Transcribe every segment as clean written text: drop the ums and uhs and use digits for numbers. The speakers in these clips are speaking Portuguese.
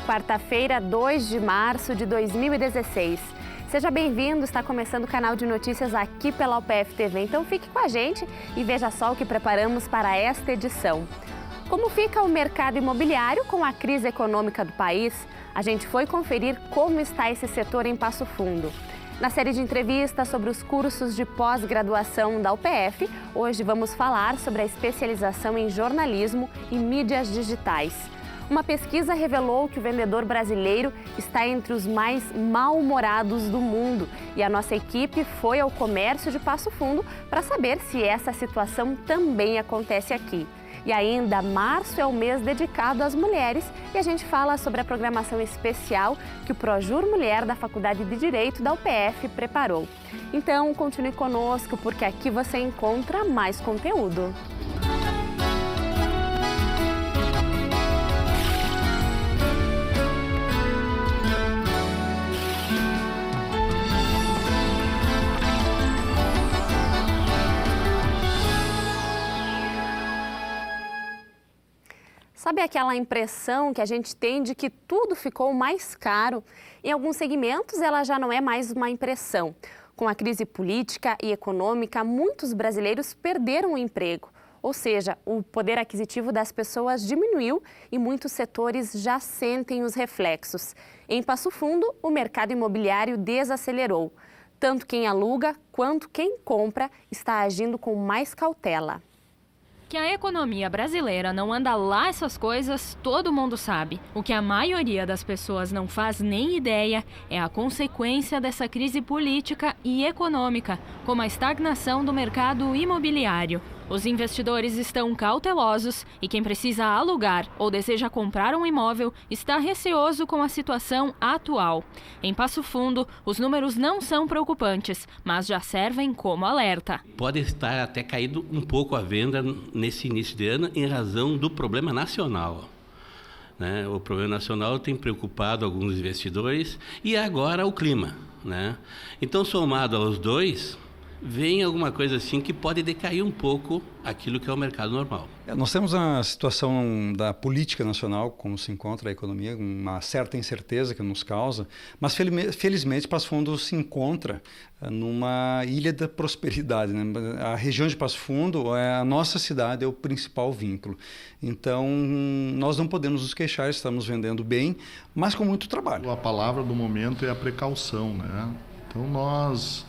Quarta-feira, 2 de março de 2016. Seja bem-vindo, está começando o canal de notícias aqui pela UPF TV. Então fique com a gente e veja só o que preparamos para esta edição. Como fica o mercado imobiliário com a crise econômica do país? A gente foi conferir como está esse setor em Passo Fundo. Na série de entrevistas sobre os cursos de pós-graduação da UPF, hoje vamos falar sobre a especialização em jornalismo e mídias digitais. Uma pesquisa revelou que o vendedor brasileiro está entre os mais mal-humorados do mundo e a nossa equipe foi ao comércio de Passo Fundo para saber se essa situação também acontece aqui. E ainda, março é o mês dedicado às mulheres e a gente fala sobre a programação especial que o Projur Mulher da Faculdade de Direito da UPF preparou. Então, continue conosco porque aqui você encontra mais conteúdo. Sabe aquela impressão que a gente tem de que tudo ficou mais caro? Em alguns segmentos, ela já não é mais uma impressão. Com a crise política e econômica, muitos brasileiros perderam o emprego. Ou seja, o poder aquisitivo das pessoas diminuiu e muitos setores já sentem os reflexos. Em Passo Fundo, o mercado imobiliário desacelerou. Tanto quem aluga quanto quem compra está agindo com mais cautela. Que a economia brasileira não anda lá essas coisas, todo mundo sabe. O que a maioria das pessoas não faz nem ideia é a consequência dessa crise política e econômica, como a estagnação do mercado imobiliário. Os investidores estão cautelosos e quem precisa alugar ou deseja comprar um imóvel está receoso com a situação atual. Em Passo Fundo, os números não são preocupantes, mas já servem como alerta. Pode estar até caído um pouco a venda nesse início de ano em razão do problema nacional. O problema nacional tem preocupado alguns investidores e agora o clima. Então, somado aos dois, vem alguma coisa assim que pode decair um pouco aquilo que é o mercado normal. Nós temos a situação da política nacional, como se encontra a economia, uma certa incerteza que nos causa, mas felizmente Passo Fundo se encontra numa ilha da prosperidade. A região de Passo Fundo, a nossa cidade é o principal vínculo. Então, nós não podemos nos queixar, estamos vendendo bem, mas com muito trabalho. A palavra do momento é a precaução, Então, nós,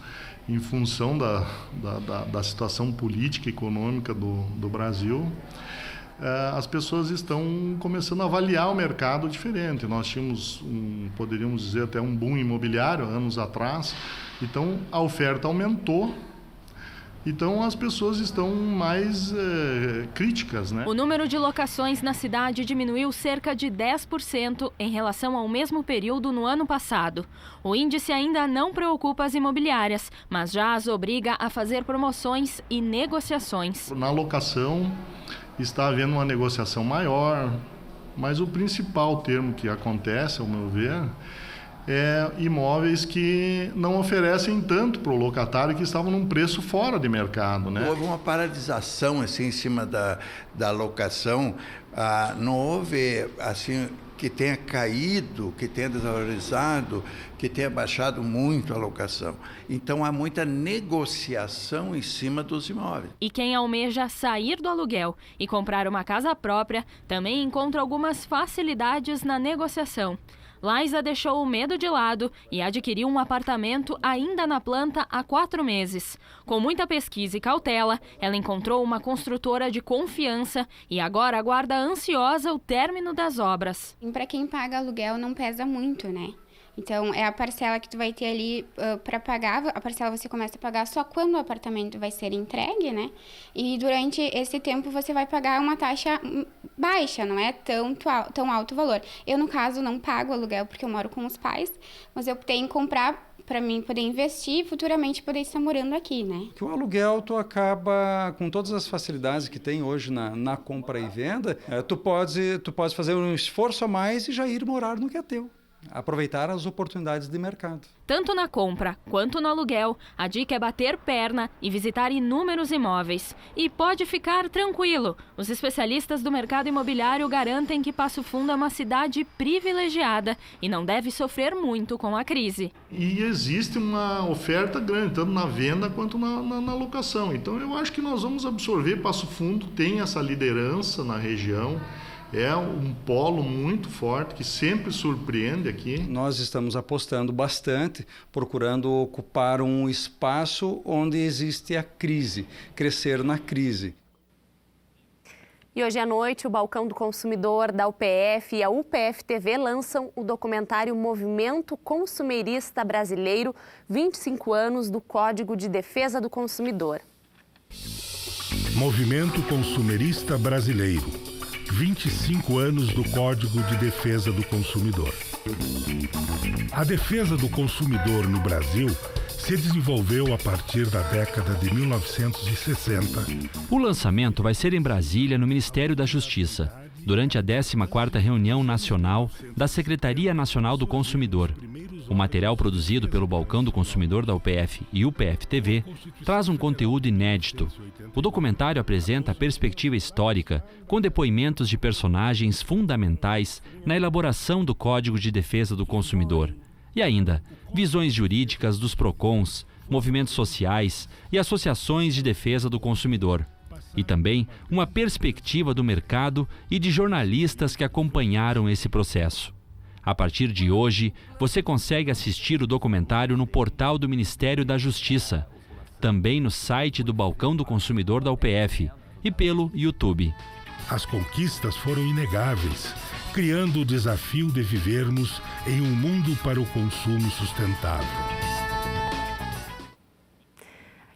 em função da situação política e econômica do Brasil, as pessoas estão começando a avaliar o mercado diferente. Nós tínhamos, poderíamos dizer, até um boom imobiliário anos atrás, então a oferta aumentou. Então, as pessoas estão mais críticas, O número de locações na cidade diminuiu cerca de 10% em relação ao mesmo período no ano passado. O índice ainda não preocupa as imobiliárias, mas já as obriga a fazer promoções e negociações. Na locação, está havendo uma negociação maior, mas o principal termo que acontece, ao meu ver, é imóveis que não oferecem tanto para o locatário, que estavam num preço fora de mercado. Houve uma paralisação assim, em cima da locação, não houve assim, que tenha caído, que tenha desvalorizado, que tenha baixado muito a locação. Então há muita negociação em cima dos imóveis. E quem almeja sair do aluguel e comprar uma casa própria também encontra algumas facilidades na negociação. Laisa deixou o medo de lado e adquiriu um apartamento ainda na planta há 4 meses. Com muita pesquisa e cautela, ela encontrou uma construtora de confiança e agora aguarda ansiosa o término das obras. Para quem paga aluguel não pesa muito, Então, é a parcela que tu vai ter ali para pagar. A parcela você começa a pagar só quando o apartamento vai ser entregue, E durante esse tempo você vai pagar uma taxa baixa, não é tão alto o valor. Eu, no caso, não pago aluguel porque eu moro com os pais, mas eu tenho que comprar para mim poder investir e futuramente poder estar morando aqui, Que o aluguel, tu acaba, com todas as facilidades que tem hoje na compra e venda, tu pode fazer um esforço a mais e já ir morar no que é teu. aproveitar as oportunidades de mercado. Tanto na compra quanto no aluguel, a dica é bater perna e visitar inúmeros imóveis. E pode ficar tranquilo, os especialistas do mercado imobiliário garantem que Passo Fundo é uma cidade privilegiada e não deve sofrer muito com a crise. E existe uma oferta grande, tanto na venda quanto na locação. Então eu acho que nós vamos absorver. Passo Fundo tem essa liderança na região. É um polo muito forte que sempre surpreende aqui. Nós estamos apostando bastante, procurando ocupar um espaço onde existe a crise, crescer na crise. E hoje à noite, o Balcão do Consumidor da UPF e a UPF TV lançam o documentário Movimento Consumerista Brasileiro, 25 anos do Código de Defesa do Consumidor. Movimento Consumerista Brasileiro. 25 anos do Código de Defesa do Consumidor. A defesa do consumidor no Brasil se desenvolveu a partir da década de 1960. O lançamento vai ser em Brasília, no Ministério da Justiça, durante a 14ª Reunião Nacional da Secretaria Nacional do Consumidor. O material produzido pelo Balcão do Consumidor da UPF e UPF TV traz um conteúdo inédito. O documentário apresenta a perspectiva histórica, com depoimentos de personagens fundamentais na elaboração do Código de Defesa do Consumidor. E ainda, visões jurídicas dos PROCONs, movimentos sociais e associações de defesa do consumidor. E também uma perspectiva do mercado e de jornalistas que acompanharam esse processo. A partir de hoje, você consegue assistir o documentário no portal do Ministério da Justiça, também no site do Balcão do Consumidor da UPF e pelo YouTube. As conquistas foram inegáveis, criando o desafio de vivermos em um mundo para o consumo sustentável.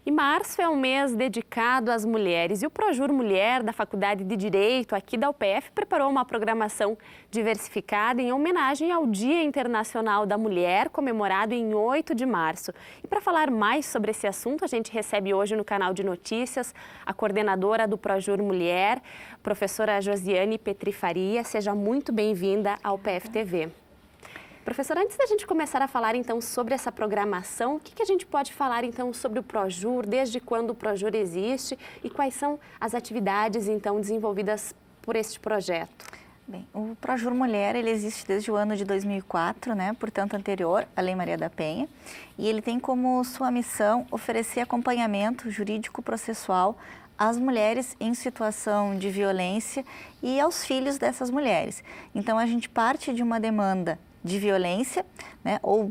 E março é um mês dedicado às mulheres e o Projur Mulher da Faculdade de Direito aqui da UPF preparou uma programação diversificada em homenagem ao Dia Internacional da Mulher, comemorado em 8 de março. E para falar mais sobre esse assunto, a gente recebe hoje no canal de notícias a coordenadora do Projur Mulher, professora Josiane Petri Faria. Seja muito bem-vinda ao UPF TV. Professora, antes da gente começar a falar então sobre essa programação, o que a gente pode falar então sobre o Projur, desde quando o Projur existe e quais são as atividades então desenvolvidas por este projeto? Bem, o Projur Mulher ele existe desde o ano de 2004, né, portanto anterior à Lei Maria da Penha, e ele tem como sua missão oferecer acompanhamento jurídico-processual às mulheres em situação de violência e aos filhos dessas mulheres. Então a gente parte de uma demanda de violência, né, ou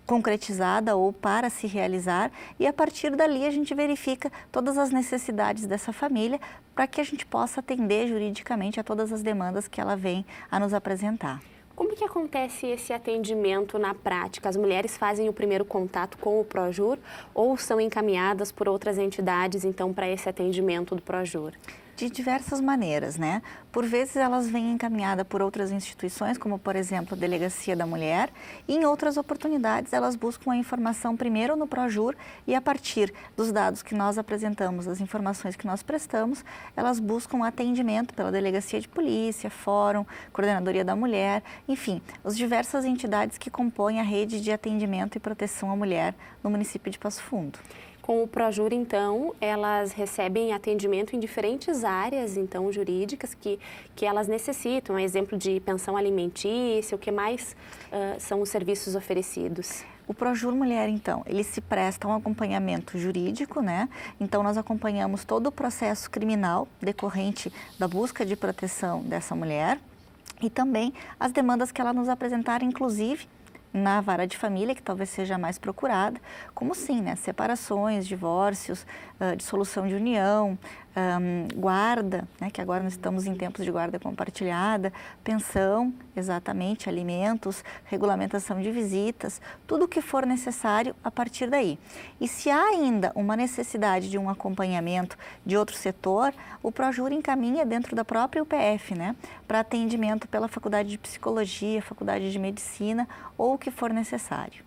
concretizada ou para se realizar, e a partir dali a gente verifica todas as necessidades dessa família para que a gente possa atender juridicamente a todas as demandas que ela vem a nos apresentar. Como que acontece esse atendimento na prática? As mulheres fazem o primeiro contato com o Projur ou são encaminhadas por outras entidades então para esse atendimento do Projur? De diversas maneiras, né? Por vezes elas vêm encaminhadas por outras instituições, como por exemplo a Delegacia da Mulher, e em outras oportunidades elas buscam a informação primeiro no Projur e a partir dos dados que nós apresentamos, das informações que nós prestamos, elas buscam atendimento pela Delegacia de Polícia, Fórum, Coordenadoria da Mulher, enfim, as diversas entidades que compõem a rede de atendimento e proteção à mulher no município de Passo Fundo. Com o Projur, então, elas recebem atendimento em diferentes áreas, então, jurídicas que elas necessitam. Exemplo de pensão alimentícia, o que mais são os serviços oferecidos? O Projur Mulher, então, ele se presta a um acompanhamento jurídico, né? Então, nós acompanhamos todo o processo criminal decorrente da busca de proteção dessa mulher e também as demandas que ela nos apresentar, inclusive, na vara de família, que talvez seja a mais procurada, como sim, né? Separações, divórcios, dissolução de união, guarda, né? Que agora nós estamos em tempos de guarda compartilhada, pensão, exatamente, alimentos, regulamentação de visitas, tudo o que for necessário a partir daí. E se há ainda uma necessidade de um acompanhamento de outro setor, o Projur encaminha dentro da própria UPF, né? Para atendimento pela Faculdade de Psicologia, Faculdade de Medicina ou o que for necessário.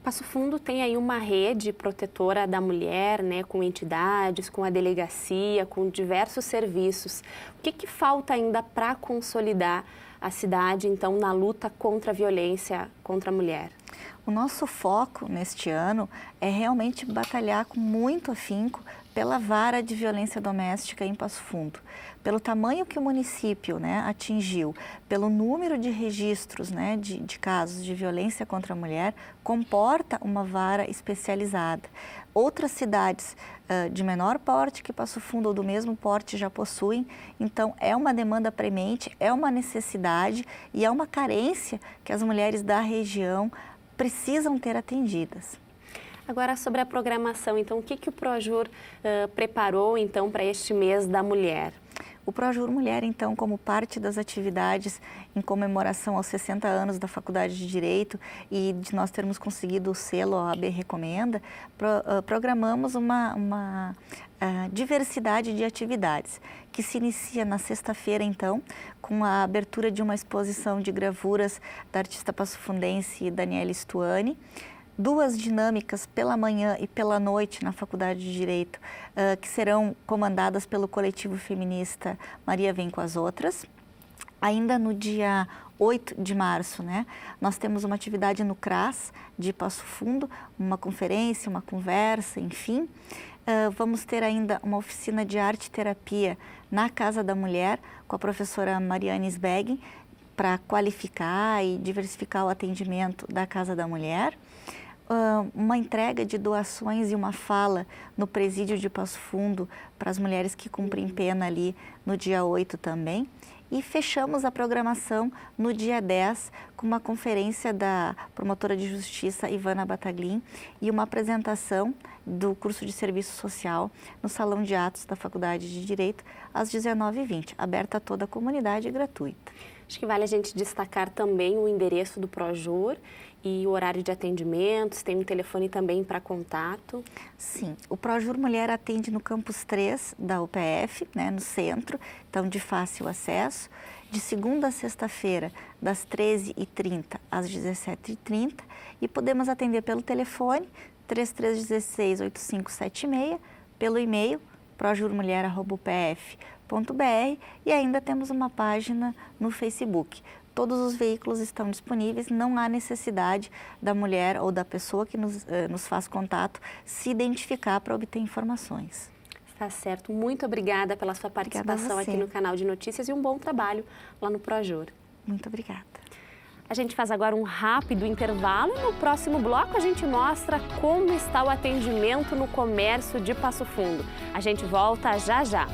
Passo Fundo tem aí uma rede protetora da mulher, né, com entidades, com a delegacia, com diversos serviços. O que falta ainda para consolidar a cidade, então, na luta contra a violência contra a mulher? O nosso foco neste ano é realmente batalhar com muito afinco pela vara de violência doméstica em Passo Fundo. Pelo tamanho que o município, né, atingiu, pelo número de registros, né, de casos de violência contra a mulher, comporta uma vara especializada. Outras cidades de menor porte que Passo Fundo ou do mesmo porte já possuem, então é uma demanda premente, é uma necessidade e é uma carência que as mulheres da região precisam ter atendidas. Agora, sobre a programação, então, o que o Projur preparou, então, para este mês da mulher? O Projur Mulher, então, como parte das atividades em comemoração aos 60 anos da Faculdade de Direito e de nós termos conseguido o selo OAB Recomenda, programamos uma diversidade de atividades, que se inicia na sexta-feira, então, com a abertura de uma exposição de gravuras da artista passofundense Daniela Stuani, 2 dinâmicas pela manhã e pela noite na Faculdade de Direito, que serão comandadas pelo coletivo feminista Maria Vem com as Outras. Ainda no dia 8 de março, né, nós temos uma atividade no CRAS de Passo Fundo, uma conferência, uma conversa, enfim. Vamos ter ainda uma oficina de arte e terapia na Casa da Mulher com a professora Mariane Sbeggen para qualificar e diversificar o atendimento da Casa da Mulher. Uma entrega de doações e uma fala no presídio de Passo Fundo para as mulheres que cumprem pena ali no dia 8 também. E fechamos a programação no dia 10 com uma conferência da promotora de justiça Ivana Bataglin e uma apresentação do curso de serviço social no Salão de Atos da Faculdade de Direito às 19h20, aberta a toda a comunidade e gratuita. Acho que vale a gente destacar também o endereço do Projur e o horário de atendimentos, tem um telefone também para contato. Sim, o Projur Mulher atende no campus 3 da UPF, né, no centro, então de fácil acesso, de segunda a sexta-feira, das 13h30 às 17h30, e podemos atender pelo telefone 3316-8576, pelo e-mail projurmulher@upf.br e ainda temos uma página no Facebook. Todos os veículos estão disponíveis, não há necessidade da mulher ou da pessoa que nos faz contato se identificar para obter informações. Tá certo. Muito obrigada pela sua participação aqui no canal de notícias e um bom trabalho lá no Projur. Muito obrigada. A gente faz agora um rápido intervalo e no próximo bloco a gente mostra como está o atendimento no comércio de Passo Fundo. A gente volta já já.